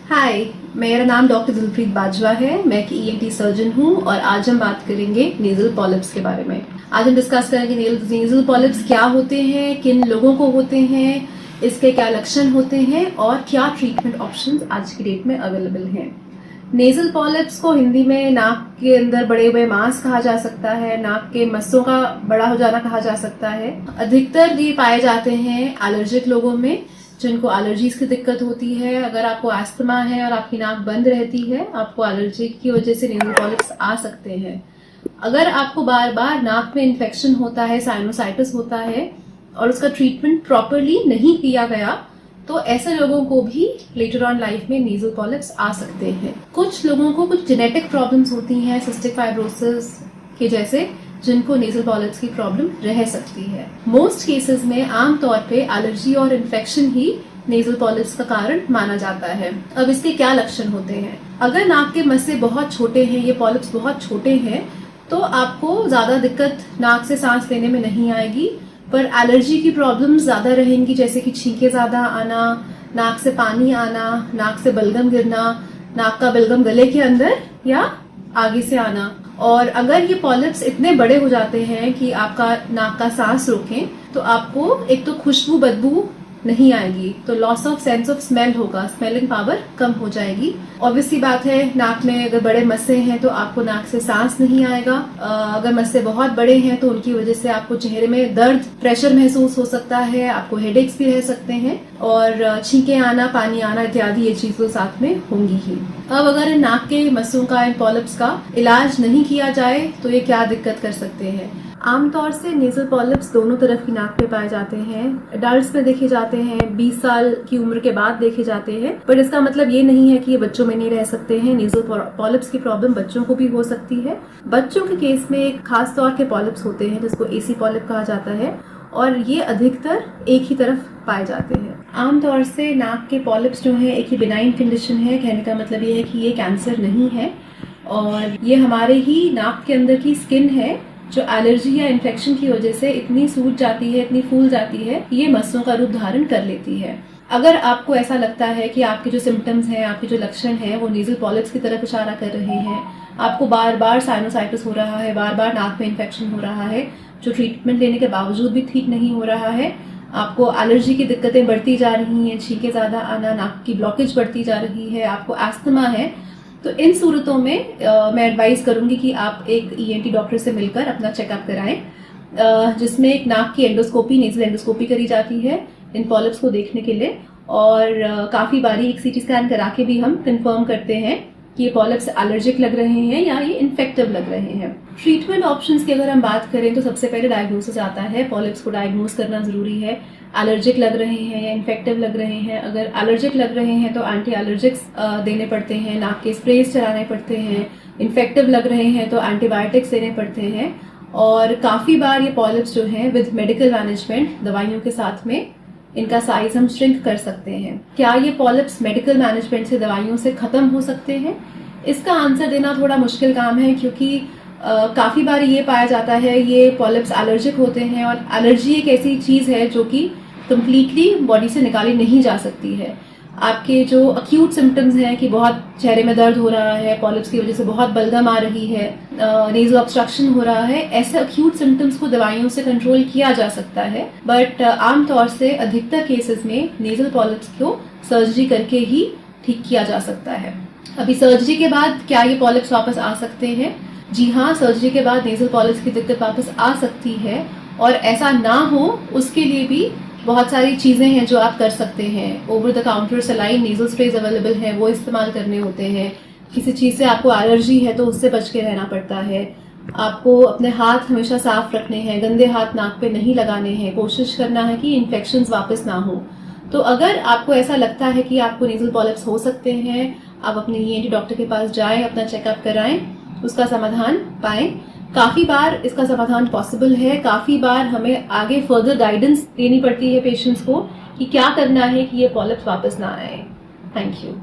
हाय, मेरा नाम डॉक्टर दिलप्रीत बाजवा है। मैं एक ईएनटी सर्जन हूँ और आज हम बात करेंगे नेजल पॉलिप्स के बारे में। आज हम डिस्कस करेंगे नेजल पॉलिप्स क्या होते हैं, किन लोगों को होते हैं, इसके क्या लक्षण होते हैं और क्या ट्रीटमेंट ऑप्शंस आज की डेट में अवेलेबल हैं। नेजल पॉलिप्स को हिंदी में नाक के अंदर बड़े हुए मांस कहा जा सकता है, नाक के मस्सों का बड़ा हो जाना कहा जा सकता है। अधिकतर ये पाए जाते हैं एलर्जिक लोगों में, जिनको एलर्जीज की दिक्कत होती है। अगर आपको एस्थमा है और आपकी नाक बंद रहती है, आपको एलर्जी की वजह से नेजल पॉलिप्स आ सकते हैं। अगर आपको बार बार नाक में इन्फेक्शन होता है, साइनोसाइटिस होता है और उसका ट्रीटमेंट प्रॉपरली नहीं किया गया, तो ऐसे लोगों को भी लेटर ऑन लाइफ में नेजल पॉलिप्स आ सकते हैं। कुछ लोगों को कुछ जेनेटिक प्रॉब्लम्स होती हैं, सिस्टिक फाइब्रोसिस के जैसे, जिनको नेजल पॉलिप्स की प्रॉब्लम रह सकती है। मोस्ट केसेस में आमतौर पे एलर्जी और इन्फेक्शन ही नेजल पॉलिप्स का कारण माना जाता है। अब इसके क्या लक्षण होते हैं? अगर नाक के मस्से बहुत छोटे हैं, ये पॉलिप्स बहुत छोटे हैं, तो आपको ज्यादा दिक्कत नाक से सांस लेने में नहीं आएगी, पर एलर्जी की प्रॉब्लम्स ज्यादा रहेंगी, जैसे कि छींके ज्यादा आना, नाक से पानी आना, नाक से बलगम गिरना, नाक का बलगम गले के अंदर या आगे से आना। और अगर ये पॉलिप्स इतने बड़े हो जाते हैं कि आपका नाक का सांस रोकें, तो आपको एक तो खुशबू बदबू नहीं आएगी, तो loss of sense of smell होगा, स्मेलिंग पावर कम हो जाएगी। ऑब्वियसली बात है, नाक में अगर बड़े मस्से हैं तो आपको नाक से सांस नहीं आएगा। अगर मस्से बहुत बड़े हैं तो उनकी वजह से आपको चेहरे में दर्द, प्रेशर महसूस हो सकता है, आपको हेडेक्स भी रह सकते हैं और छींके आना, पानी आना इत्यादि ये चीजें साथ में होंगी ही। अब अगर इन नाक के मस्सों का, इन पॉलिप्स का इलाज नहीं किया जाए तो ये क्या दिक्कत कर सकते हैं? आमतौर से नेजल पॉलिप्स दोनों तरफ की नाक पे पाए जाते हैं। एडल्ट्स में देखे जाते हैं, 20 साल की उम्र के बाद देखे जाते हैं, पर इसका मतलब ये नहीं है कि ये बच्चों में नहीं रह सकते हैं। नेजल पॉलिप्स की प्रॉब्लम बच्चों को भी हो सकती है। बच्चों के केस में एक खास तौर के पॉलिप्स होते हैं जिसको एसी पॉलिप कहा जाता है और ये अधिकतर एक ही तरफ पाए जाते हैं। आमतौर से नाक के पॉलिप्स जो है एक ही बिनाइन कंडीशन है। कहने का मतलब ये है कि ये कैंसर नहीं है और ये हमारे ही नाक के अंदर की स्किन है जो एलर्जी या इन्फेक्शन की वजह से इतनी सूज जाती है, इतनी फूल जाती है, ये मस्सों का रूप धारण कर लेती है। अगर आपको ऐसा लगता है कि आपके जो सिम्टम्स हैं, आपके जो लक्षण हैं, वो नेजल पॉलिप्स की तरफ इशारा कर रहे हैं, आपको बार बार साइनोसाइटिस हो रहा है, बार बार नाक में इन्फेक्शन हो रहा है, जो ट्रीटमेंट लेने के बावजूद भी ठीक नहीं हो रहा है, आपको एलर्जी की दिक्कतें बढ़ती जा रही हैं, छींके ज्यादा आना, नाक की ब्लॉकेज बढ़ती जा रही है, आपको एस्थमा है, तो इन सूरतों में मैं एडवाइस करूंगी कि आप एक ईएनटी डॉक्टर से मिलकर अपना चेकअप कराएं, जिसमें एक नाक की एंडोस्कोपी, नेजल एंडोस्कोपी करी जाती है इन पॉलिप्स को देखने के लिए। और काफी बारी एक सीटी स्कैन करा के भी हम कंफर्म करते हैं कि ये पॉलिप्स एलर्जिक लग रहे हैं या ये इन्फेक्टिव लग रहे हैं। ट्रीटमेंट ऑप्शंस की अगर हम बात करें तो सबसे पहले डायग्नोसिस आता है। पॉलिप्स को डायग्नोस करना जरूरी है। एलर्जिक लग रहे हैं या इन्फेक्टिव लग रहे हैं, अगर एलर्जिक लग रहे हैं तो एंटी एलर्जिक्स देने पड़ते हैं, नाक के स्प्रेज चलाने पड़ते हैं। इन्फेक्टिव लग रहे हैं तो एंटीबायोटिक्स देने पड़ते हैं। और काफी बार ये पॉलिप्स जो हैं विद मेडिकल मैनेजमेंट, दवाइयों के साथ में इनका साइज हम श्रिंक कर सकते हैं। क्या ये पॉलिप्स मेडिकल मैनेजमेंट से, दवाइयों से खत्म हो सकते हैं? इसका आंसर देना थोड़ा मुश्किल काम है, क्योंकि काफी बार ये पाया जाता है ये पॉलिप्स एलर्जिक होते हैं और एलर्जी एक ऐसी चीज है जो कि कंप्लीटली बॉडी से निकाली नहीं जा सकती है। आपके जो अक्यूट सिम्टम्स हैं कि बहुत चेहरे में दर्द हो रहा है, पॉलिप्स की वजह से बहुत बलगम आ रही है, नेजल ऑब्स्ट्रक्शन हो रहा है, ऐसे अक्यूट सिम्टम्स को दवाइयों से कंट्रोल किया जा सकता है। बट आमतौर से अधिकतर केसेस में नेजल पॉलिप्स को सर्जरी करके ही ठीक किया जा सकता है। अभी सर्जरी के बाद क्या ये पॉलिप्स वापस आ सकते हैं? जी हाँ, सर्जरी के बाद नेजल पॉलिप्स की दिक्कत वापस आ सकती है और ऐसा ना हो उसके लिए भी बहुत सारी चीजें हैं जो आप कर सकते हैं। Over the counter saline nasal sprays available है, वो इस्तेमाल करने होते हैं। किसी चीज से आपको एलर्जी है तो उससे बच के रहना पड़ता है। आपको अपने हाथ हमेशा साफ रखने हैं, गंदे हाथ नाक पे नहीं लगाने हैं, कोशिश करना है कि इन्फेक्शंस वापस ना हो। तो अगर आपको ऐसा लगता है कि आपको नेजल पॉलिप्स हो सकते हैं, आप अपने ईएनटी डॉक्टर के पास जाएं, अपना चेकअप कराएं, उसका समाधान पाएं। काफी बार इसका समाधान पॉसिबल है। काफी बार हमें आगे फर्दर गाइडेंस देनी पड़ती है पेशेंट्स को कि क्या करना है कि ये पॉलिप्स वापस ना आए। Thank you.